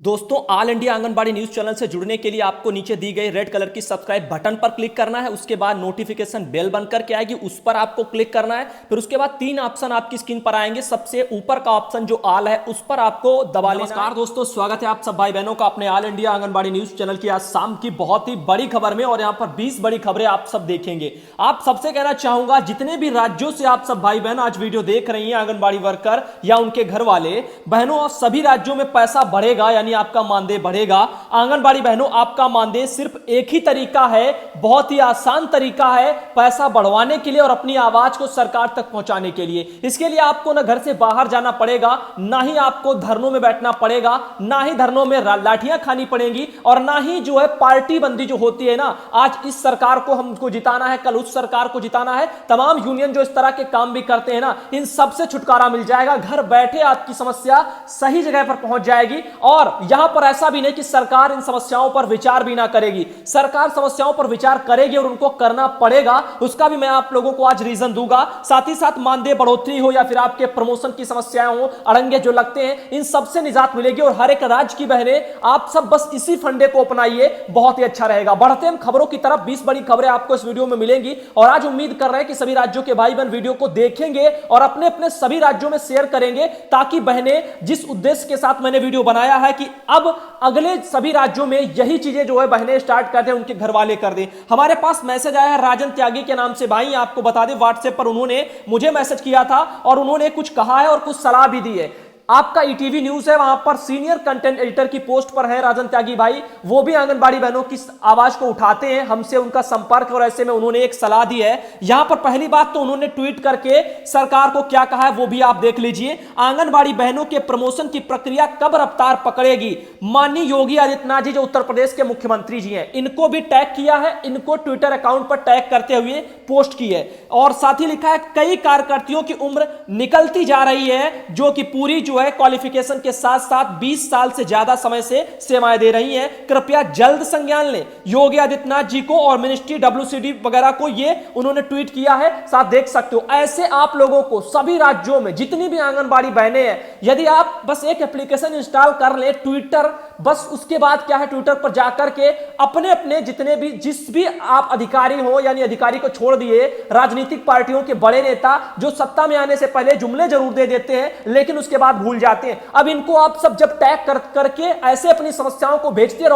दोस्तों all India anganwadi news channel से जुड़ने के लिए आपको नीचे दी गई रेड कलर की सब्सक्राइब बटन पर क्लिक करना है। उसके बाद नोटिफिकेशन बेल बनकर के आएगी, उस पर आपको क्लिक करना है। फिर उसके बाद तीन ऑप्शन आपकी स्क्रीन पर आएंगे। सबसे ऊपर का ऑप्शन जो ऑल है उस पर आपको दबा लेना। नमस्कार दोस्तों, स्वागत है आप सब भाई बहनों का अपने all India anganwadi news channel की आज शाम की बहुत ही बड़ी खबर में। और यहाँ पर 20 बड़ी खबरें आप सब देखेंगे। आप सबसे कहना चाहूंगा, जितने भी राज्यों से आप सब भाई बहन आज वीडियो देख रही हैं, आंगनबाड़ी वर्कर या उनके घर वाले बहनों, सभी राज्यों में पैसा बढ़ेगा, यानी आपका मानदेय बढ़ेगा। आंगनबाड़ी बहनों, आपका मानदेय सिर्फ एक ही तरीका है, बहुत ही आसान तरीका है पैसा बढ़वाने के लिए और अपनी आवाज को सरकार तक पहुंचाने के लिए। इसके लिए आपको ना घर से बाहर जाना पड़ेगा, ना ही आपको धरनों में बैठना पड़ेगा, ना ही धरनों में लाठियां खानी पड़ेंगी, और ना ही जो है पार्टी बंदी जो होती है ना, आज इस सरकार को हमको जिताना है, कल उस सरकार को जिताना है। तमाम यूनियन जो इस तरह के काम भी करते हैं ना, इन सब से छुटकारा मिल जाएगा। घर बैठे आपकी समस्या सही जगह पर पहुंच जाएगी। और यहां पर ऐसा भी नहीं कि सरकार इन समस्याओं पर विचार भी ना करेगी। सरकार समस्याओं पर विचार करेगी और उनको करना पड़ेगा। उसका भी मैं आप लोगों को आज रीजन दूंगा। साथ ही साथ मानदेय बढ़ोतरी हो या फिर आपके प्रमोशन की समस्याएं हो, अड़ंगे जो लगते हैं, इन सबसे निजात मिलेगी। और हर एक राज्य की बहनें, आप सब बस इसी फंडे को अपनाइए, बहुत ही अच्छा रहेगा। बढ़ते हम खबरों की तरफ। 20 बड़ी खबरें आपको इस वीडियो में मिलेंगी और आज उम्मीद कर रहे हैं कि सभी राज्यों के भाई बहन वीडियो को देखेंगे और अपने अपने सभी राज्यों में शेयर करेंगे, ताकि बहनें, जिस उद्देश्य के साथ मैंने वीडियो बनाया है कि अब अगले सभी राज्यों में यही चीजें जो है बहनें स्टार्ट कर दें, उनके घर वाले कर दें। हमारे पास मैसेज आया है राजन त्यागी के नाम से। भाई आपको बता दें, व्हाट्सएप पर उन्होंने मुझे मैसेज किया था और उन्होंने कुछ कहा है और कुछ सलाह भी दी है। आपका ईटीवी न्यूज है, वहां पर सीनियर कंटेंट एडिटर की पोस्ट पर है राजन त्यागी भाई। वो भी आंगनबाड़ी बहनों की आवाज को उठाते हैं, हमसे उनका संपर्क, और ऐसे में उन्होंने एक सलाह दी है। यहां पर पहली बात तो उन्होंने ट्वीट करके सरकार को क्या कहा है वो भी आप देख लीजिए। आंगनबाड़ी बहनों के प्रमोशन की प्रक्रिया कब रफ्तार पकड़ेगी? माननीय योगी आदित्यनाथ जी जो उत्तर प्रदेश के मुख्यमंत्री जी हैं, इनको भी टैग किया है, इनको ट्विटर अकाउंट पर टैग करते हुए पोस्ट की है। और साथ ही लिखा है, कई कार्यकर्तियों की उम्र निकलती जा रही है, जो कि पूरी जो क्वालिफिकेशन के साथ साथ 20 साल से ज्यादा समय से सेवाएं दे रही हैं। कृपया जल्द संज्ञान लें योगी आदित्यनाथ जी को और मिनिस्ट्री डब्ल्यूसीडी वगैरह को। ये उन्होंने ट्वीट किया है, साथ देख सकते हो। ऐसे आप लोगों को सभी राज्यों में जितनी भी आंगनबाड़ी बहनें हैं, यदि आप बस एक एप्लीकेशन इंस्टॉल कर लें ट्विटर, बस उसके बाद क्या है, ट्विटर पर जाकर के अपने अपने जितने भी जिस भी आप अधिकारी हो, यानी अधिकारी को छोड़ दिए, राजनीतिक पार्टियों के बड़े नेता जो सत्ता में आने से पहले जुमले जरूर दे देते हैं लेकिन उसके बाद भूल जाते हैं। अब इनको आप सब जब टैग करके ऐसे अपनी समस्याओं को भेजते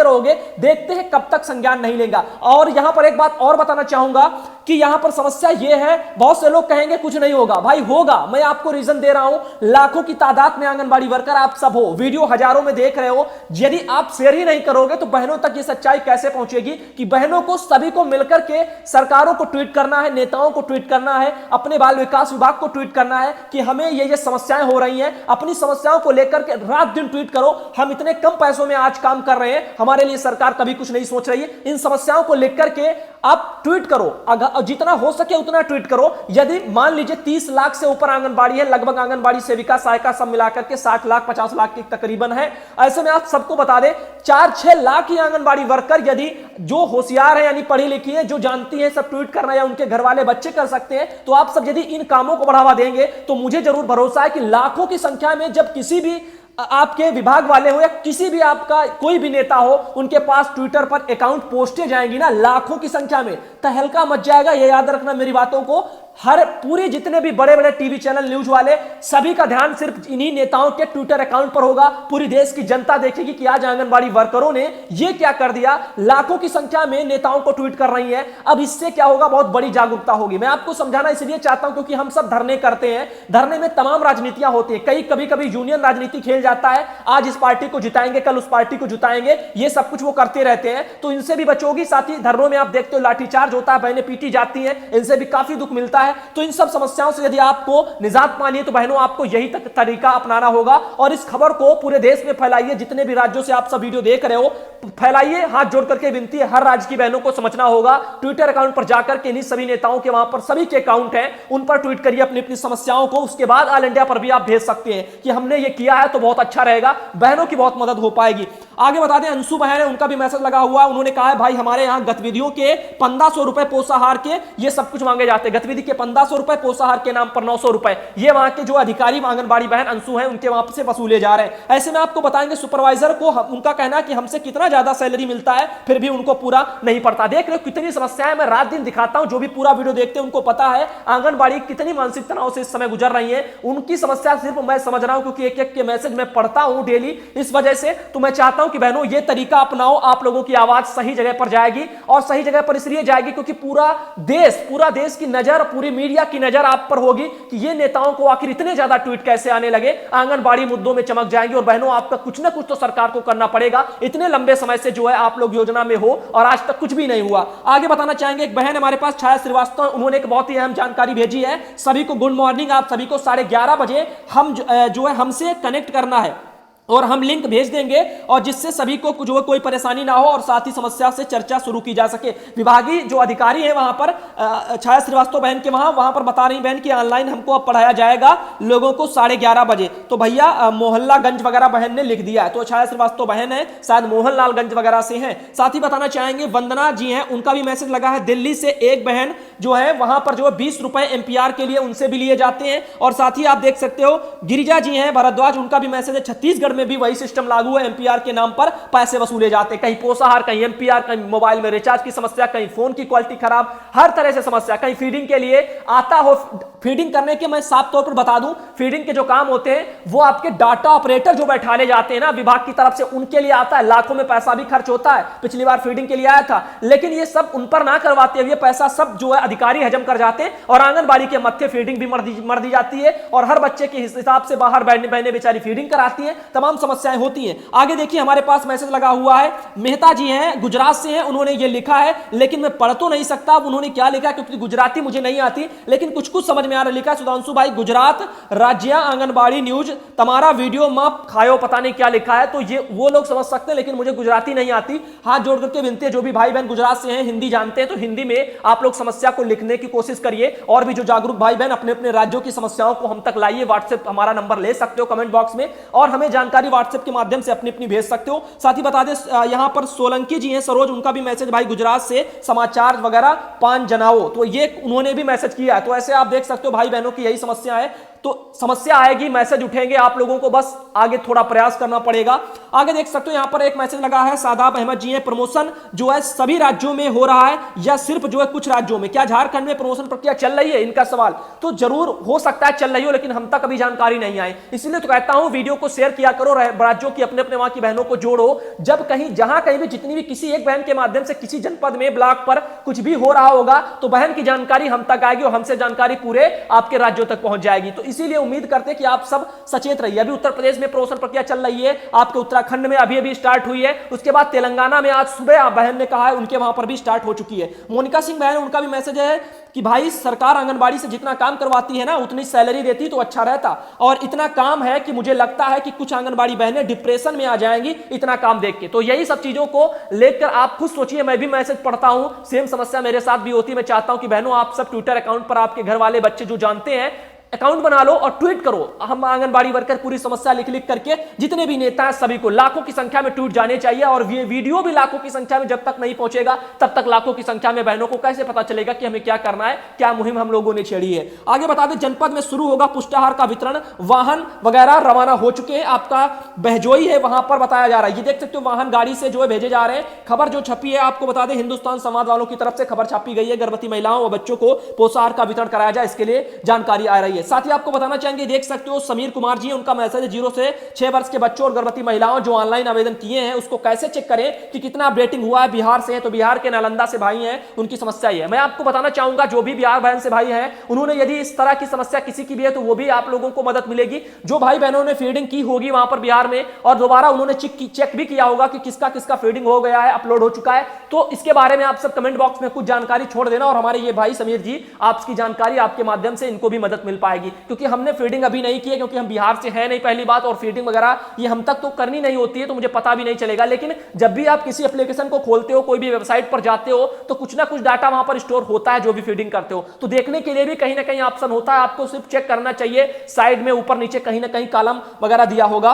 रहोगे, देखते हैं कब तक संज्ञान नहीं लेगा। और यहां पर एक बात और बताना चाहूंगा कि यहां पर समस्या यह है, बहुत से लोग कहेंगे कुछ नहीं होगा। भाई होगा, मैं आपको रीजन दे रहा हूं। लाखों की तादाद में आंगनबाड़ी वर्कर आप सब हो, वीडियो हजारों में देख रहे हो। यदि आप शेयर ही नहीं करोगे तो बहनों तक ये सच्चाई कैसे पहुंचेगी कि बहनों को, सभी को मिलकर के सरकारों को ट्वीट करना है, नेताओं को ट्वीट करना है, अपने बाल विकास विभाग को ट्वीट करना है कि हमें ये समस्याएं हो रही हैं। अपनी समस्याओं को लेकर के रात दिन ट्वीट करो, हम इतने कम पैसों में आज काम कर रहे हैं, हमारे लिए सरकार कभी कुछ नहीं सोच रही है। इन समस्याओं को लेकर के आप ट्वीट करो, जितना हो सके उतना ट्वीट करो। यदि मान लीजिए 30 लाख से ऊपर आंगनबाड़ी है, लगभग आंगनबाड़ी सेविका सहायिका सब मिलाकर के 60 लाख 50 लाख की तकरीबन है। ऐसे में आप सबको बता दें, 4-6 लाख की आंगनबाड़ी वर्कर यदि जो होशियार है, यानी पढ़ी लिखी है, जो जानती है सब ट्वीट करना, या उनके घर वाले बच्चे कर सकते हैं, तो आप सब यदि इन कामों को बढ़ावा देंगे तो मुझे जरूर भरोसा है कि लाखों की संख्या में जब किसी भी आपके विभाग वाले हो या किसी भी आपका कोई भी नेता हो, उनके पास ट्विटर पर अकाउंट पोस्टें जाएंगी ना लाखों की संख्या में, तहलका मच जाएगा। ये याद रखना मेरी बातों को। हर पूरे जितने भी बड़े बड़े टीवी चैनल, न्यूज वाले, सभी का ध्यान सिर्फ इन्हीं नेताओं के ट्विटर अकाउंट पर होगा। पूरी देश की जनता देखेगी कि आज आंगनबाड़ी वर्करों ने ये क्या कर दिया। लाखों की संख्या में नेताओं को ट्वीट कर रही है। अब इससे क्या होगा, बहुत बड़ी जागरूकता होगी। मैं आपको समझाना इसलिए चाहता हूं क्योंकि हम सब धरने करते हैं, धरने में तमाम राजनीतियां होती है। कभी कभी यूनियन राजनीति खेल जाता है, आज इस पार्टी को जिताएंगे, कल उस पार्टी को जिताएंगे, ये सब कुछ वो करते रहते हैं, तो इनसे भी बचोगी। साथ ही धरनों में आप देखते हो लाठीचार्ज होता है, बहनें पीटी जाती हैं, इनसे भी काफी दुख मिलता है। तो इन सब समस्याओं से यदि आपको निजात पानी है तो बहनों, आपको यही तरीका अपनाना होगा। और इस खबर को पूरे देश में फैलाइए, जितने भी राज्यों से आप सब वीडियो देख रहे हो फैलाइए। हाथ जोड़ करके विनती है, हर राज्य की बहनों को समझना होगा। ट्विटर अकाउंट पर जाकर के इन्हीं सभी नेताओं के, वहां पर सभी के अकाउंट हैं, उन पर ट्वीट करिए अपनी अपनी समस्याओं को। उसके बाद ऑल इंडिया पर भी आप भेज सकते हैं कि हमने ये किया है तो बहुत अच्छा रहेगा, बहनों की बहुत मदद हो पाएगी। आगे बता दें अंशु बहन है, उनका भी मैसेज लगा हुआ, उन्होंने कहा है भाई हमारे यहाँ गतिविधियों के 1500 रुपए पोषाहार के ये सब कुछ मांगे जाते हैं, गतिविधि के 1500 रुपए, पोषाहार के नाम पर 900 रुपए, ये वहां के जो अधिकारी आंगनबाड़ी बहन अंशु हैं उनके वहां से वसूले जा रहे हैं। ऐसे में आपको बताएंगे सुपरवाइजर को उनका कहना है कि हमसे कितना ज्यादा सैलरी मिलता है फिर भी उनको पूरा नहीं पड़ता। देख रहे हो कितनी समस्याएं मैं रात दिन दिखाता हूं, जो भी पूरा वीडियो देखते हैं उनको पता है आंगनबाड़ी कितनी मानसिक तनाव से इस समय गुजर रही है। उनकी समस्या सिर्फ मैं समझ रहा हूं क्योंकि एक एक के मैसेज मैं पढ़ता हूं डेली, इस वजह से तो मैं चाहता हूं कि बहनों ये तरीका अपनाओ, आप लोगों की आवाज सही जगह पर जाएगी और सही जगह पर इसलिए जाएगी क्योंकि पूरा देश की नजर, पूरी मीडिया की नजर आप पर होगी कि ये नेताओं को आखिर इतने ज्यादा ट्वीट कैसे आने लगे, आंगनबाड़ी मुद्दों में चमक जाएंगे। और बहनों आपका कुछ ना कुछ तो सरकार को करना पड़ेगा, इतने लंबे समय से जो है आप लोग योजना में हो और आज तक कुछ भी नहीं हुआ। आगे बताना चाहेंगे एक बहन हमारे पास छाया श्रीवास्तव, उन्होंने एक बहुत ही अहम जानकारी भेजी है। सभी को गुड मॉर्निंग, आप सभी को 11:30 बजे हम जो है हमसे कनेक्ट करना है और हम लिंक भेज देंगे और जिससे सभी को जो कोई परेशानी ना हो और साथ ही समस्या से चर्चा शुरू की जा सके। विभागीय जो अधिकारी हैं वहां पर छाया श्रीवास्तव बहन के वहां पर बता रही बहन कि ऑनलाइन हमको अब पढ़ाया जाएगा लोगों को 11:30 बजे। तो भैया मोहल्लागंज वगैरह बहन ने लिख दिया है, तो छाया श्रीवास्तव बहन है शायद मोहनलालगंज वगैरह से हैं। साथ ही बताना चाहेंगे वंदना जी हैं, उनका भी मैसेज लगा है, दिल्ली से एक बहन जो है वहां पर जो 20 रुपए एमपीआर के लिए उनसे भी लिए जाते हैं। और साथ ही आप देख सकते हो गिरिजा जी हैं भारद्वाज, उनका भी मैसेज है, छत्तीसगढ़ में भी वही सिस्टम लागू है, एमपीआर के नाम पर पैसे वसूले जाते हैं, कहीं पोषाहार, कहीं एमपीआर, कहीं मोबाइल में रिचार्ज की समस्या, कहीं फोन की क्वालिटी खराब, हर तरह से समस्या, कहीं फीडिंग के लिए आता हो। फीडिंग करने के मैं साफ तौर पर बता दूं, फीडिंग के जो काम होते हैं वो आपके डाटा ऑपरेटर जो बैठाले जाते हैं ना विभाग की तरफ से, उनके लिए आता है, लाखों में पैसा भी खर्च होता है। पिछली बार फीडिंग के लिए आया था, लेकिन ये सब उन पर ना करवाते हुए पैसा सब जो है अधिकारी हजम कर जाते हैं और आंगनबाड़ी के मत्थे फीडिंग भी मर दी जाती है और हर बच्चे के हिसाब से बाहर बहने बेचारी फीडिंग कराती है, तमाम समस्याएं होती हैं। आगे देखिए हमारे पास मैसेज लगा हुआ है, मेहता जी हैं गुजरात से हैं, उन्होंने ये लिखा है लेकिन मैं पढ़ तो नहीं सकता उन्होंने क्या लिखा क्योंकि गुजराती मुझे नहीं आती, लेकिन कुछ कुछ समझ में आ रहा। लिखा सुधांशु भाई गुजरात राज्य आंगनबाड़ी न्यूज तुम्हारा वीडियो माप खायो, पता नहीं क्या लिखा है, तो ये वो लोग समझ सकते हैं लेकिन मुझे गुजराती नहीं आती। हाथ जोड़ करके विनती है जो भी भाई बहन गुजरात से हैं, हिंदी जानते हैं तो हिंदी में आप लोग समस्या को लिखने की कोशिश करिए और भी जो जागरूक भाई बहन अपने अपने राज्यों की समस्याओं को हम तक लाइए। व्हाट्सएप हमारा नंबर ले सकते हो कमेंट बॉक्स में और हमें जानकारी व्हाट्सएप के माध्यम से अपनी अपनी भेज सकते हो। साथ ही बता दें यहां पर सोलंकी जी हैं सरोज, उनका भी मैसेज भाई गुजरात से समाचार वगैरह पान जनाओ, तो ये उन्होंने भी मैसेज किया है। तो ऐसे आप देख सकते हो भाई बहनों की यही समस्या है, तो समस्या आएगी, मैसेज उठेंगे, आप लोगों को बस आगे थोड़ा प्रयास करना पड़ेगा। आगे देख सकते हो यहां पर एक मैसेज लगा है, सादाब अहमद जी हैं, प्रमोशन जो है सभी राज्यों में हो रहा है या सिर्फ जो है कुछ राज्यों में, क्या झारखंड में प्रमोशन प्रक्रिया चल रही है, इनका सवाल। तो जरूर हो सकता है चल रही हो लेकिन हम तक अभी जानकारी नहीं आई, इसलिए तो कहता हूं वीडियो को शेयर किया करो, राज्यों की अपने अपने वहां की बहनों को जोड़ो। जब कहीं जहां कहीं भी जितनी भी किसी एक बहन के माध्यम से किसी जनपद में ब्लॉक पर कुछ भी हो रहा होगा तो बहन की जानकारी हम तक आएगी और हमसे जानकारी पूरे आपके राज्यों तक पहुंच जाएगी। तो इसीलिए उम्मीद करते हैं कि आप सब सचेत रहिए। अभी उत्तर प्रदेश में प्रमोशन प्रक्रिया चल रही है, आपके उत्तराखंड में अभी अभी स्टार्ट हुई है, उसके बाद तेलंगाना में आज सुबह बहन ने कहा है उनके वहां पर भी स्टार्ट हो चुकी है। मोनिका सिंह बहन, उनका भी मैसेज है कि भाई सरकार आंगनबाड़ी से जितना काम करवाती है ना उतनी सैलरी देती तो अच्छा रहता, और इतना काम है कि मुझे लगता है कि कुछ आंगनबाड़ी बहनें डिप्रेशन में आ जाएंगी इतना काम देख के। तो यही सब चीजों को लेकर आप खुद सोचिए, मैं भी मैसेज पढ़ता हूं, सेम समस्या मेरे साथ भी होती है। मैं चाहता हूं कि बहनों आप सब ट्विटर अकाउंट पर आपके घर वाले बच्चे जो जानते हैं अकाउंट बना लो और ट्वीट करो, हम आंगनबाड़ी वर्कर पूरी समस्या लिख लिख करके जितने भी नेता हैं सभी को लाखों की संख्या में ट्वीट जाने चाहिए और ये वीडियो भी लाखों की संख्या में जब तक नहीं पहुंचेगा तब तक लाखों की संख्या में बहनों को कैसे पता चलेगा कि हमें क्या करना है, क्या मुहिम हम लोगों ने छेड़ी है। आगे बता दें जनपद में शुरू होगा पुष्टाहार का वितरण, वाहन वगैरह रवाना हो चुके हैं, आपका बहजोई है वहां पर बताया जा रहा है, ये देख सकते हो वाहन गाड़ी से जो है भेजे जा रहे हैं। खबर जो छपी है आपको बता दें हिंदुस्तान संवाद वालों की तरफ से खबर छापी गई है, गर्भवती महिलाओं और बच्चों को पोषाहार का वितरण कराया जाए इसके लिए जानकारी आ रही है। साथ ही आपको बताना चाहेंगे, देख सकते हो समीर कुमार जी, उनका मैसेज है 0 से 6 वर्ष के बच्चों और गर्भवती महिलाओं जो ऑनलाइन आवेदन किए हैं उसको कैसे चेक करें कि कितना अपडेटिंग हुआ है। बिहार से है तो बिहार के नालंदा से भाई हैं, उनकी समस्या ही है। मैं आपको बताना चाहूंगा जो भी बिहार बहन से भाई हैं उन्होंने यदि इस तरह की समस्या किसी की भी है तो वो भी आप लोगों को मदद मिलेगी। जो भाई बहनों ने फीडिंग की होगी वहां पर बिहार में और दोबारा उन्होंने चेक भी किया होगा कि किसका किसका फीडिंग हो गया है, अपलोड हो चुका है, तो इसके बारे में आप सब कमेंट बॉक्स में कुछ जानकारी छोड़ देना और हमारे ये भाई समीर जी आपकी जानकारी आपके माध्यम से इनको भी मदद मिल पाएगी, क्योंकि हमने फीडिंग अभी नहीं की है क्योंकि हम बिहार से हैं नहीं पहली बात, और फीडिंग वगैरह ये हम तक तो करनी नहीं होती है तो मुझे पता भी नहीं चलेगा। लेकिन जब भी आप किसी एप्लीकेशन को खोलते हो, कोई भी वेबसाइट पर जाते हो तो कुछ ना कुछ डाटा वहां पर स्टोर होता है जो भी फीडिंग करते हो, तो देखने के लिए भी कहीं ना कहीं ऑप्शन होता है, आपको सिर्फ चेक करना चाहिए, साइड में ऊपर नीचे कहीं ना कहीं कॉलम वगैरह दिया होगा।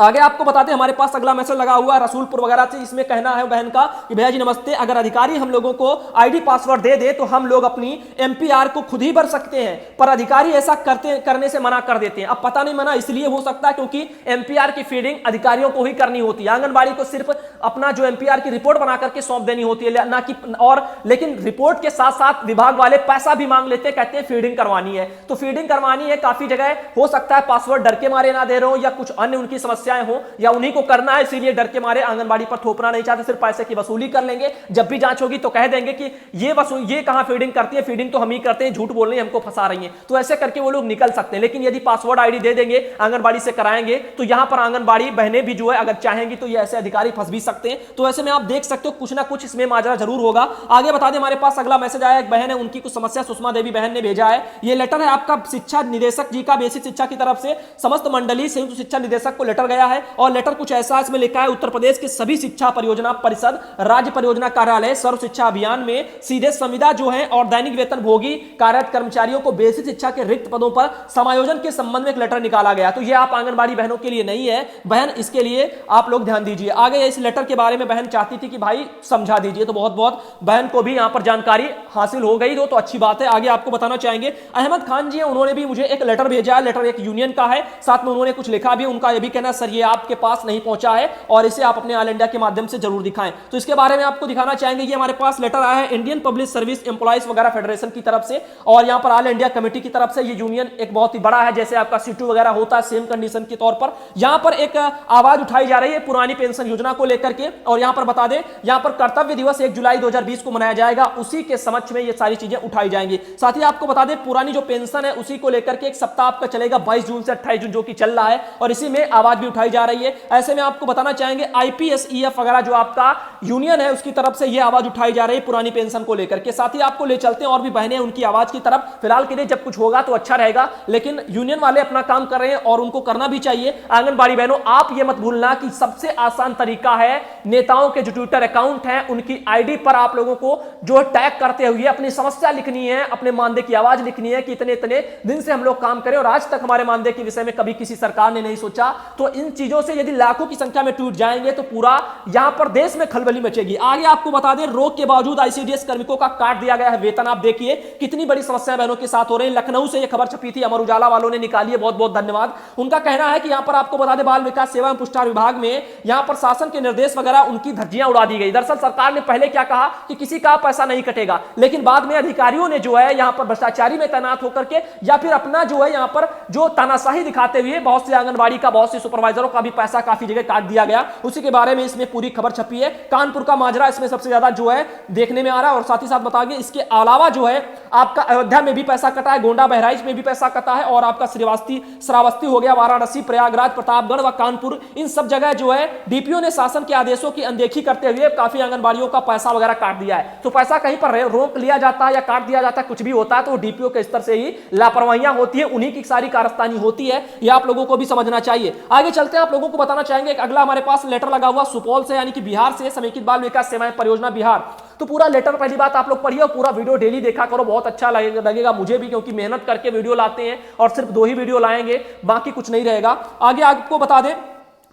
आगे आपको बताते हैं हमारे पास अगला मैसेज लगा हुआ है रसूलपुर वगैरह से। इसमें कहना है बहन का कि भैया जी नमस्ते, अगर अधिकारी हम लोगों को आईडी पासवर्ड दे दे तो हम लोग अपनी एमपीआर को खुद ही भर सकते हैं, पर अधिकारी ऐसा करने से मना कर देते हैं। अब पता नहीं मना इसलिए हो सकता है क्योंकि एमपीआर की फीडिंग अधिकारियों को ही करनी होती है, आंगनबाड़ी को सिर्फ अपना जो एमपीआर की रिपोर्ट बना करके सौंप देनी होती है ना कि और लेकिन रिपोर्ट के साथ साथ विभाग वाले पैसा भी मांग लेते हैं, कहते हैं फीडिंग करवानी है। तो फीडिंग करवानी है, काफी जगह हो सकता है पासवर्ड डर के मारे ना दे रहे हो या कुछ अन्य उनकी समस्याएं हो या उन्हीं को करना है इसीलिए डर के मारे आंगनबाड़ी पर थोपना नहीं चाहते, सिर्फ पैसे की वसूली कर लेंगे। जब भी जांच होगी तो कह देंगे कि ये कहां फीडिंग करती है, फीडिंग तो हम ही करते हैं, झूठ बोल रही है, हमको फंसा रही है। तो ऐसे करके वो लोग निकल सकते हैं। लेकिन यदि पासवर्ड आईडी दे देंगे, आंगनबाड़ी से कराएंगे, तो यहां पर आंगनबाड़ी बहनें भी जो है अगर चाहेंगी तो ये ऐसे अधिकारी फंस भी सकते हैं। तो ऐसे में आप देख सकते हो कुछ ना कुछ इसमें माजरा जरूर होगा। आगे बता दें हमारे पास अगला मैसेज आया, एक बहन है उनकी कुछ समस्या सुषमा देवी बहन ने भेजा है। ये लेटर है आपका शिक्षा निदेशक जी का, बेसिक शिक्षा की तरफ से समस्त मंडली संयुक्त शिक्षा निदेशक को लेटर गया है और लेटर कुछ ऐसा इसमें लिखा है, उत्तर प्रदेश के सभी शिक्षा परियोजना परिषद, राज्य परियोजना कार्यालय, सर्व शिक्षा अभियान में सीधे संविदा जो है और दैनिक वेतन भोगी कार्यरत कर्मचारियों को बेसिक शिक्षा के रिक्त पदों पर समायोजन के संबंध में एक लेटर निकाला गया। तो यह आप आंगनबाड़ी बहनों के लिए नहीं है बहन, इसके लिए आप लोग ध्यान दीजिए। आगे इस लेटर के बारे में बहन चाहती थी कि भाई समझा दीजिए, तो बहुत बहुत बहन को भी यहां पर जानकारी हासिल हो गई तो अच्छी बात है। आगे आपको बताना चाहेंगे अहमद खान जी, उन्होंने भी मुझे एक लेटर भेजा है। लेटर एक यूनियन का है, साथ में उन्होंने कुछ लिखा भी। उनका यह भी कहना सर ये आपके पास नहीं पहुंचा है और इसे आप अपने ऑल इंडिया के माध्यम से जरूर दिखाएं। तो इसके बारे में आपको दिखाना चाहेंगे, ये हमारे पास लेटर आया है इंडियन पब्लिक सर्विस एम्प्लॉइज वगैरह फेडरेशन की तरफ से और यहां पर ऑल इंडिया कमेटी की तरफ से। ये यूनियन एक बहुत ही बड़ा है, जैसे आपका सीटू वगैरह होता है सेम कंडीशन के तौर पर। यहां पर एक आवाज उठाई जा रही है पुरानी पेंशन योजना को लेकर के। और यहां पर बता दें, यहां पर कर्तव्य दिवस 1 जुलाई 2020 को मनाया जाएगा, उसी के समक्ष में ये सारी चीजें उठाई जाएंगी। साथ ही आपको बता दें पुरानी जो पेंशन है उसी को लेकर के एक सप्ताह आपका चलेगा 22 जून से 28 जून जो कि चल रहा है और इसी में आवाज भी उठाई जा रही है। ऐसे में आपको बताना चाहेंगे आईपीएसईएफ वगैरह जो आपका यूनियन है उसकी तरफ से ये आवाज उठाई जा रही है पुरानी पेंशन को लेकर के। साथ ही आपको ले चलते हैं और भी बहनें उनकी आवाज की तरफ। फिलहाल के लिए जब कुछ होगा तो अच्छा रहेगा, लेकिन यूनियन वाले अपना काम कर रहे हैं और उनको करना भी चाहिए। आंगनबाड़ी बहनों आप ये मत भूलना कि सबसे आसान तरीका है नेताओं के जो ट्विटर अकाउंट है उनकी आईडी पर आप लोगों को जो टैग करते हुए अपनी समस्या लिखनी है, अपने मानदेय की आवाज लिखनी है कि इतने इतने दिन से हम लोग काम करें और आज तक हमारे मानदेय के विषय में कभी किसी सरकार ने नहीं सोचा। तो इन चीजों से यदि लाखों की संख्या में ट्वीट जाएंगे तो पूरा यहां पर देश में खलबली मचेगी। आगे आपको बता दें रोक के बावजूद आईसीडीएस कार्मिकों का काट दिया गया है वेतन। आप देखिए कितनी बड़ी समस्या बहनों के साथ हो रही है। लखनऊ से यह खबर छपी थी, अमर उजाला वालों ने निकाली है, बहुत बहुत धन्यवाद। उनका कहना है कि यहां पर आपको बता दें बाल विकास सेवा एवं पुष्टाहार विभाग में यहां पर शासन के निर्देश वगैरह उनकी धज्जियां उड़ा दी गई। दरअसल सरकार ने पहले क्या कहा कि किसी का पैसा नहीं कटेगा, लेकिन बाद में अधिकारियों ने जो है यहां पर भ्रष्टाचारी में तैनात होकर के या फिर अपना जो है यहां पर जो तानाशाही दिखाते हुए बहुत से आंगनबाड़ी का बहुत से सुपरवाइजरों का भी पैसा काफी जगह काट दिया गया। उसी के बारे में इसमें पूरी खबर छपी है। कानपुर का माजरा इसमें सबसे ज्यादा जो है देखने में आ रहा है और साथ ही साथ बताएंगे इसके अलावा जो है आपका अयोध्या में भी पैसा कटा है, गोंडा बहराइच में भी पैसा कटा है और आपका श्रावस्ती हो गया, वाराणसी, प्रयागराज, प्रतापगढ़ व कानपुर, इन सब जगह जो है डीपीओ ने शासन के आदेशों की अनदेखी करते हुए काफी आंगनबाड़ियों का पैसा वगैरह काट दिया है। तो पैसा कहीं पर रोक लिया जाता है या काट दिया जाता है, कुछ भी होता है तो डीपीओ के स्तर से ही लापरवाहियां होती है, उन्हीं की सारी कारस्तानी होती है। यह आप लोगों को भी समझना चाहिए। आगे चलते हैं, आप लोगों को बताना चाहेंगे एक अगला हमारे पास लेटर लगा हुआ सुपौल से, यानी कि बिहार से, समेकित बाल विकास सेवाएं परियोजना बिहार। तो पूरा लेटर पहली बात आप लोग पढ़िए और पूरा वीडियो डेली देखा करो, बहुत अच्छा लगेगा मुझे भी, क्योंकि मेहनत करके वीडियो लाते हैं और सिर्फ 2 ही वीडियो लाएंगे, बाकी कुछ नहीं रहेगा। आगे आपको बता दें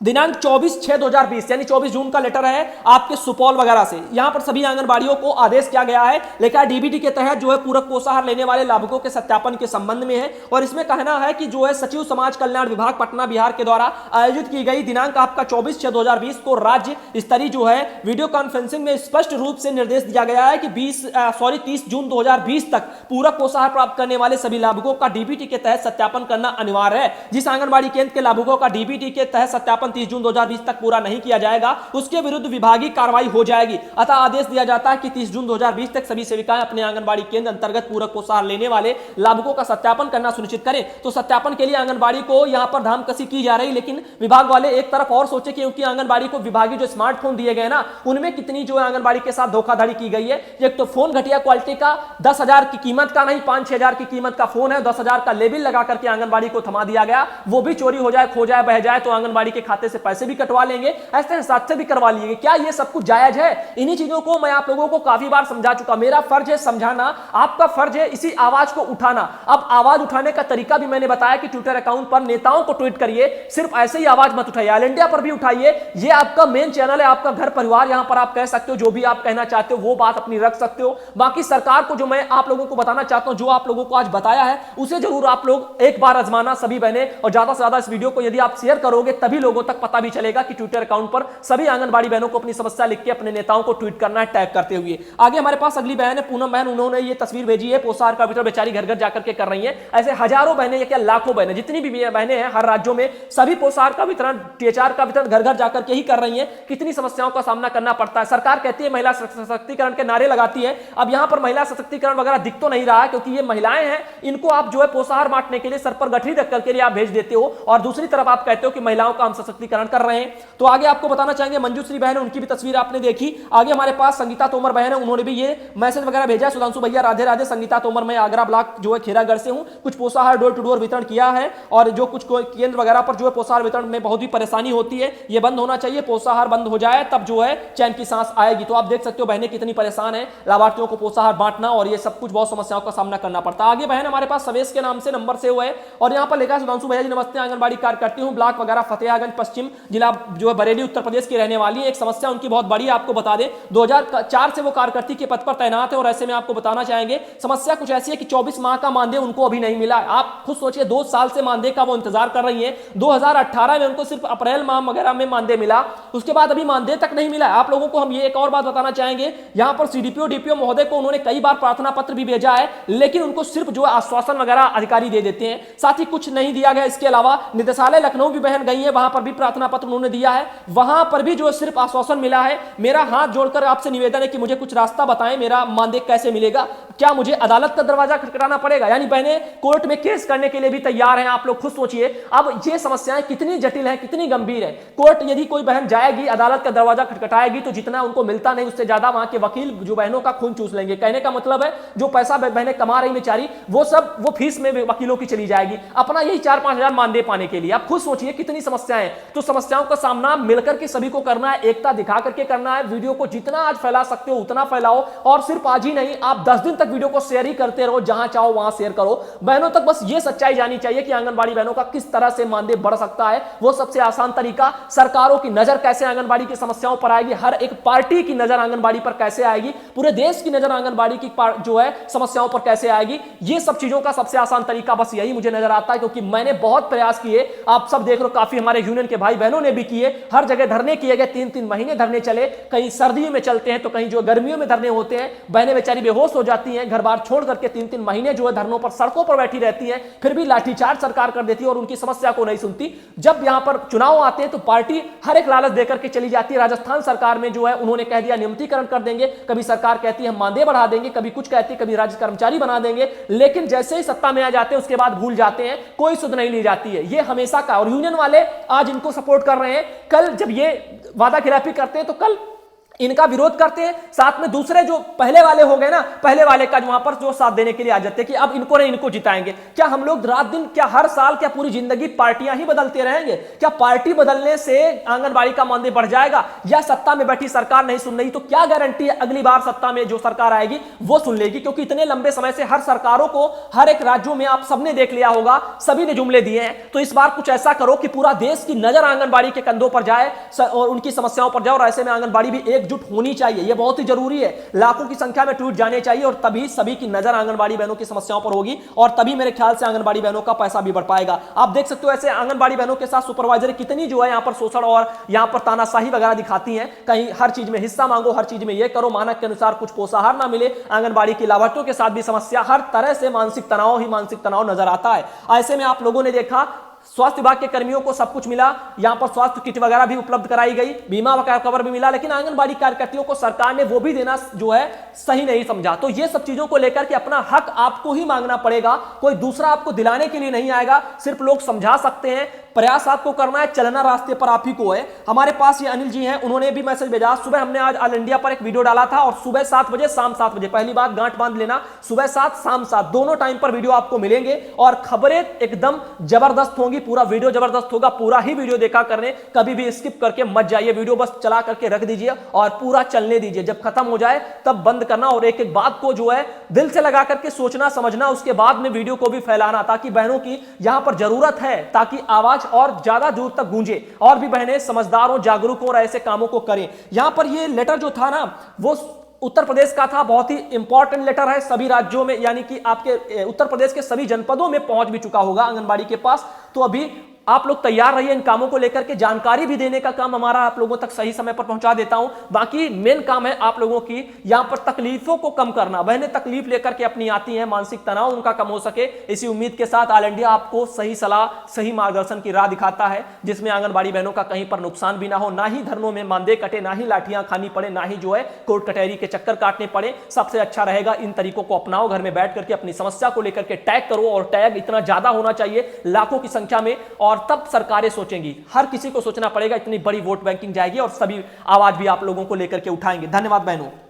दिनांक 24/6/2020 यानी 24 जून का लेटर है आपके सुपौल वगैरह से। यहां पर सभी आंगनबाड़ियों को आदेश किया गया है, लेकिन डीबीटी के तहत जो है पूरक पोषाहार लेने वाले लाभुकों के सत्यापन के संबंध में है। और इसमें कहना है कि जो है सचिव समाज कल्याण विभाग पटना बिहार के द्वारा आयोजित की गई दिनांक आपका 24/6/2020 को राज्य स्तरीय जो है वीडियो कॉन्फ्रेंसिंग में स्पष्ट रूप से निर्देश दिया गया है कि 30 जून 2020 तक पूरक पोषाहार प्राप्त करने वाले सभी लाभुकों का डीबीटी के तहत सत्यापन करना अनिवार्य है। जिस आंगनबाड़ी केंद्र के लाभुकों का डीबीटी के तहत सत्यापन 30 जून 2020 तक पूरा नहीं किया जाएगा उसके विरुद्ध विभागीय कार्रवाई हो जाएगी। अतः आदेश दिया जाता है कि 30 जून 2020 तक सभी सेविकाएं अपने आंगनबाड़ी केंद्र अंतर्गत पूरक पोषाहार लेने वाले लाभुकों का सत्यापन करना सुनिश्चित करें। तो सत्यापन के लिए आंगनबाड़ी को यहां पर धामकसी की जा रही, लेकिन विभाग वाले एक तरफ और सोचे क्योंकि आंगनबाड़ी को विभागीय जो स्मार्टफोन दिए गए ना उनमें कितनी जो आंगनबाड़ी के साथ धोखाधड़ी की गई है। एक तो फोन घटिया क्वालिटी का 10,000 की कीमत का नहीं 5-6 हजार की कीमत का फोन है, 10,000 का लेबल लगा करके आंगनबाड़ी को थमा दिया गया। वो भी चोरी हो जाए, खो जाए, बह जाए तो आंगनबाड़ी के खाते खाते से पैसे भी कटवा लेंगे, ऐसे हिसाब से भी करवा लिए। क्या ये सब कुछ जायज है? इन्हीं चीजों को मैं आप लोगों को काफी बार समझा चुका। मेरा फर्ज है समझाना, आपका फर्ज है इसी आवाज को उठाना। अब आवाज उठाने का तरीका भी मैंने बताया कि ट्विटर अकाउंट पर नेताओं को ट्वीट करिए, सिर्फ ऐसे ही आवाज मत उठाइए, ऑल इंडिया पर भी उठाइए। ये आपका मेन चैनल है, आपका घर परिवार, यहां पर आप कह सकते हो जो भी आप कहना चाहते हो, वो बात अपनी रख सकते हो। बाकी सरकार को जो मैं आप लोगों को बताना चाहता हूं, जो आप लोगों को आज बताया है, उसे जरूर आप लोग एक बार आजमाना सभी बहनें, और ज्यादा से ज्यादा इस वीडियो को यदि आप शेयर करोगे तभी लोगों तक पता भी चलेगा कि ट्विटर अकाउंट पर सभी आंगनबाड़ी बहनों को अपनी समस्या लिख के अपने नेताओं को ट्वीट करना है, टैग करते हुए। आगे हमारे पास अगली बहन है पूनम बहन, उन्होंने ये तस्वीर भेजी है, पोषाहार का वितरण बेचारी घर घर जाकर के कर रही है। ऐसे हजारों बहनें या क्या लाखों बहनें, जितनी भी बहनें हैं हर राज्यों में, सभी पोषाहार का वितरण, टीएचआर का वितरण घर घर जाकर के ही कर रही है। कितनी समस्याओं का सामना करना पड़ता है। सरकार कहती है महिला सशक्तिकरण के नारे लगाती है, अब यहां पर महिला सशक्तिकरण वगैरह दिख तो नहीं रहा है, क्योंकि ये महिलाएं हैं, इनको आप जो है पोषाहार बांटने के लिए सर पर गठरी रख करके आप भेज देते हो, और दूसरी तरफ आप कहते हो कि महिलाओं का हम सशक्तिकरण कर रहे हैं। तो आगे आपको बताना चाहेंगे मंजूश्री बहन, उनकी भी तस्वीर आपने देखी। आगे हमारे पास संगीता तोमर बहन है, उन्होंने भी ये मैसेज वगैरह भेजा, सुधांशु भैया राधे राधे, संगीता तोमर, मैं आगरा ब्लॉक जो है खेरागढ़ से हूं, कुछ पोषाहार डोर टू डोर वितरण किया है, और जो कुछ केंद्र वगैरह पर जो है पोषाहार वितरण में बहुत ही परेशानी होती है, ये बंद होना चाहिए, पोषाहार बंद हो जाए तब जो है चैन की सांस आएगी। तो आप देख सकते हो बहनें कितनी परेशान है, लाभार्थियों को पोषाहार बांटना और ये सब कुछ बहुत समस्याओं का सामना करना पड़ता है। आगे बहन हमारे पास सवेश के नाम से नंबर से हुआ है, और यहाँ पर लिखा है सुधांशु भैया जी नमस्ते, आंगनबाड़ी कार्य करती हूँ, ब्लॉक वगैरह फतेहागंज पश्चिम जिला जो है बरेली उत्तर प्रदेश की रहने वाली है। एक समस्या उनकी बहुत बड़ी है, आपको बता दें 2004 से वो कार्यकर्ती के पद पर तैनात है, और ऐसे में आपको बताना चाहेंगे समस्या कुछ ऐसी है कि 24 माह का मानदेय उनको अभी नहीं मिला। आप खुद सोचिए 2 साल से मानदेय का वो इंतजार कर रही है। 2018 में उनको सिर्फ अप्रैल माह वगैरह में मानदेय मिला, उसके बाद अभी मानदेय तक नहीं मिला। आप लोगों को हम ये एक और बात बताना चाहेंगे, यहां पर सीडीपीओ डीपीओ महोदय को उन्होंने कई बार प्रार्थना पत्र भी भेजा है, लेकिन उनको सिर्फ जो आश्वासन वगैरह अधिकारी दे देते हैं, साथ ही कुछ नहीं दिया गया। इसके अलावा निदेशालय लखनऊ भी बहन गई है, वहां पर भी प्रार्थना पत्र उन्होंने दिया है, वहां पर भी जो सिर्फ आश्वासन मिला है। मेरा हाथ जोड़कर आपसे निवेदन है कि मुझे कुछ रास्ता बताएं, मेरा मानदेय कैसे मिलेगा? क्या मुझे अदालत का दरवाजा खटखटाना पड़ेगा? यानी बहनें कोर्ट में केस करने के लिए भी तैयार हैं। आप लोग खुद सोचिए, अब ये समस्याएं कितनी जटिल है, कितनी गंभीर है। कोर्ट यदि कोई बहन जाएगी, अदालत का दरवाजा खटखटाएगी, तो जितना उनको मिलता नहीं उससे ज्यादा वहां के वकील जो बहनों का खून चूस लेंगे। कहने का मतलब है जो पैसा बहनें कमा रही बेचारी, वो सब वो फीस में वकीलों की चली जाएगी, अपना यही 4-5 हजार मानदेय पाने के लिए। आप खुद सोचिए कितनी समस्याएं। तो समस्याओं का सामना मिलकर के सभी को करना है, एकता दिखा करके करना है। वीडियो को जितना आज फैला सकते हो उतना फैलाओ, और सिर्फ आज ही नहीं, आप 10 दिन तक वीडियो को शेयर ही करते रहो, जहां चाहो वहां शेयर करो। बहनों तक बस ये सच्चाई जानी चाहिए कि आंगनबाड़ी बहनों का किस तरह से मानदेय बढ़ सकता है। वो सबसे आसान तरीका, सरकारों की नजर कैसे आंगनबाड़ी की समस्याओं पर आएगी, हर एक पार्टी की नजर आंगनबाड़ी पर कैसे आएगी, पूरे देश की नजर आंगनबाड़ी की जो है समस्याओं पर कैसे आएगी, ये सब चीजों का सबसे आसान तरीका बस यही मुझे नजर आता है। क्योंकि मैंने बहुत प्रयास किए, आप सब देख रहे हो, काफी हमारे यूनियन के भाई बहनों ने भी किए, हर जगह धरने किए गए, 3-3 महीने धरने चले, कहीं सर्दियों में चलते हैं तो कहीं जो गर्मियों में धरने होते हैं। बहनें बेचारी बेहोश हो जाती हैं, घर बार छोड़ करके 3-3 महीने जो है धरनों पर सड़कों पर बैठी रहती हैं, फिर भी लाठीचार्ज सरकार कर देती है और उनकी समस्या को नहीं सुनती। जब यहां पर चुनाव आते हैं तो पार्टी हर एक लालच देकर के चली जाती है। राजस्थान सरकार में जो है उन्होंने कह दिया नियमितीकरण कर देंगे, कभी सरकार कहती है हम मानदेय बढ़ा देंगे, कभी कुछ कहती है, कभी राज्य कर्मचारी बना देंगे, लेकिन जैसे ही सत्ता में आ जाते हैं उसके बाद भूल जाते हैं, कोई सुध नहीं ली जाती है। ये हमेशा का, और यूनियन वाले आज इनको सपोर्ट कर रहे हैं। कल जब ये वादा खिलाफी करते हैं तो कल इनका विरोध करते हैं, साथ में दूसरे जो पहले वाले हो गए ना, पहले वाले का वहां पर जो साथ देने के लिए आ जाते हैं कि अब इनको नहीं, इनको जिताएंगे। क्या हम लोग रात दिन, क्या हर साल, क्या पूरी जिंदगी पार्टियां ही बदलते रहेंगे? क्या पार्टी बदलने से आंगनबाड़ी का मानदेय बढ़ जाएगा? या सत्ता में बैठी सरकार नहीं सुन रही तो क्या गारंटी है अगली बार सत्ता में जो सरकार आएगी वो सुन लेगी? क्योंकि इतने लंबे समय से हर सरकारों को हर एक राज्यों में आप सबने देख लिया होगा, सभी ने जुमले दिए हैं। तो इस बार कुछ ऐसा करो कि पूरा देश की नजर आंगनबाड़ी के कंधों पर जाए और उनकी समस्याओं पर जाए, और ऐसे में आंगनबाड़ी भी एकजुट होनी चाहिए। यह बहुत ही जरूरी है, लाखों की संख्या में ट्वीट जाने चाहिए, और तभी सभी की नजर आंगनबाड़ी बहनों की समस्याओं पर होगी, और तभी मेरे ख्याल से आंगनबाड़ी बहनों का पैसा भी बढ़ पाएगा। आप देख सकते हो ऐसे आंगनबाड़ी बहनों के साथ सुपरवाइजर कितनी जो है यहां पर शोषण और यहां पर तानाशाही वगैरह दिखाती हैं। कहीं हर चीज में हिस्सा मांगो, हर चीज में यह करो, मानक के अनुसार कुछ पोषाहार ना मिले। आंगनबाड़ी की लाभार्थियों के साथ भी समस्या, हर तरह से मानसिक तनाव नजर आता है। ऐसे में आप लोगों ने देखा स्वास्थ्य विभाग के कर्मियों को सब कुछ मिला, यहां पर स्वास्थ्य किट वगैरह भी उपलब्ध कराई गई, बीमा कवर भी मिला, लेकिन आंगनबाड़ी कार्यकर्तियों को सरकार ने वो भी देना जो है सही नहीं समझा। तो ये सब चीजों को लेकर के अपना हक आपको ही मांगना पड़ेगा, कोई दूसरा आपको दिलाने के लिए नहीं आएगा। सिर्फ लोग समझा सकते हैं, प्रयास आपको करना है, चलना रास्ते पर आप ही को है। हमारे पास ये अनिल जी हैं, उन्होंने भी मैसेज भेजा। सुबह हमने आज ऑल इंडिया पर एक वीडियो डाला था और सुबह 7 बजे शाम 7 बजे, पहली बात गांठ बांध लेना, सुबह 7 शाम 7 दोनों टाइम पर वीडियो आपको मिलेंगे और खबरें एकदम जबरदस्त होंगी। पूरा वीडियो जबरदस्त होगा, पूरा ही वीडियो देखा करने, कभी भी स्किप करके मत जाइए। वीडियो बस चला करके रख दीजिए और पूरा चलने दीजिए, जब खत्म हो जाए तब बंद करना और एक एक बात को जो है दिल से लगा करके सोचना समझना, उसके बाद में वीडियो को भी फैलाना, ताकि बहनों की यहां पर जरूरत है, ताकि आवाज और ज्यादा दूर तक गूंजे और भी बहनें समझदार हो, जागरूक हो और ऐसे कामों को करें। यहां पर ये लेटर जो था ना वो उत्तर प्रदेश का था, बहुत ही इंपॉर्टेंट लेटर है, सभी राज्यों में यानी कि आपके उत्तर प्रदेश के सभी जनपदों में पहुंच भी चुका होगा आंगनबाड़ी के पास। तो अभी आप लोग तैयार रहिए इन कामों को लेकर के, जानकारी भी देने का काम हमारा आप लोगों तक सही समय पर पहुंचा देता हूं। बाकी मेन काम है आप लोगों की यहां पर तकलीफों को कम करना। बहनें तकलीफ लेकर के अपनी आती हैं, मानसिक तनाव उनका कम हो सके, इसी उम्मीद के साथ ऑल इंडिया आपको सही सलाह सही मार्गदर्शन की राह दिखाता है, जिसमें आंगनबाड़ी बहनों का कहीं पर नुकसान भी ना हो, ना ही धरनों में मानदेय कटे, ना ही लाठियां खानी पड़े, ना ही जो है कोर्ट कचहरी के चक्कर काटने पड़े। सबसे अच्छा रहेगा इन तरीकों को अपनाओ, घर में बैठ करके अपनी समस्या को लेकर के टैग करो और टैग इतना ज्यादा होना चाहिए, लाखों की संख्या में, और तब सरकारें सोचेंगी। हर किसी को सोचना पड़ेगा, इतनी बड़ी वोट बैंकिंग जाएगी और सभी आवाज भी आप लोगों को लेकर के उठाएंगे। धन्यवाद बहनों।